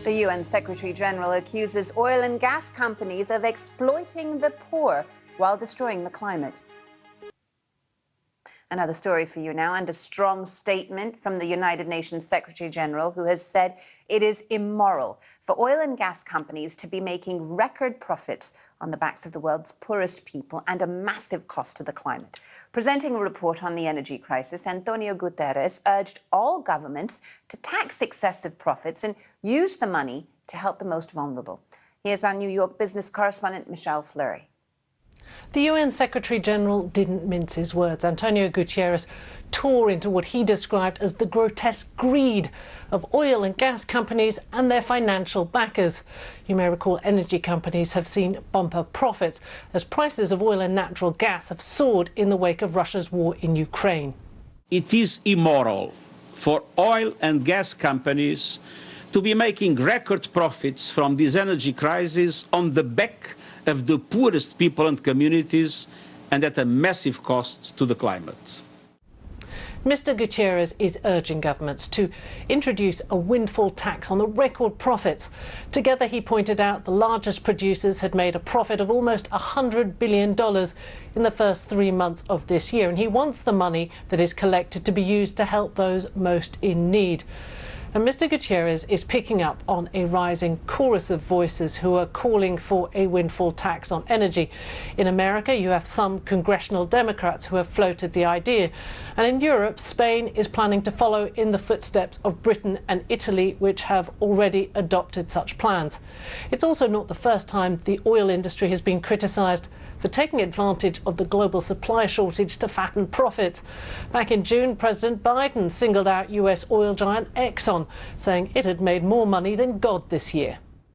The UN Secretary-General accuses oil and gas companies of exploiting the poor while destroying the climate. Another story for you now, and a strong statement from the United Nations Secretary-General, who has said it is immoral for oil and gas companies to be making record profits on the backs of the world's poorest people and a massive cost to the climate. Presenting a report on the energy crisis, Antonio Guterres urged all governments to tax excessive profits and use the money to help the most vulnerable. Here's our New York business correspondent, Michelle Fleury. The UN Secretary-General didn't mince his words. Antonio Guterres tore into what he described as the grotesque greed of oil and gas companies and their financial backers. You may recall energy companies have seen bumper profits as prices of oil and natural gas have soared in the wake of Russia's war in Ukraine. It is immoral for oil and gas companies to be making record profits from this energy crisis on the back of the poorest people and communities, and at a massive cost to the climate. Mr. Guterres is urging governments to introduce a windfall tax on the record profits. Together, he pointed out the largest producers had made a profit of almost $100 billion in the first 3 months of this year, and he wants the money that is collected to be used to help those most in need. And Mr. Guterres is picking up on a rising chorus of voices who are calling for a windfall tax on energy. In America, you have some congressional Democrats who have floated the idea. And in Europe, Spain is planning to follow in the footsteps of Britain and Italy, which have already adopted such plans. It's also not the first time the oil industry has been criticised for taking advantage of the global supply shortage to fatten profits. Back in June, President Biden singled out US oil giant Exxon, saying it had made more money than God this year.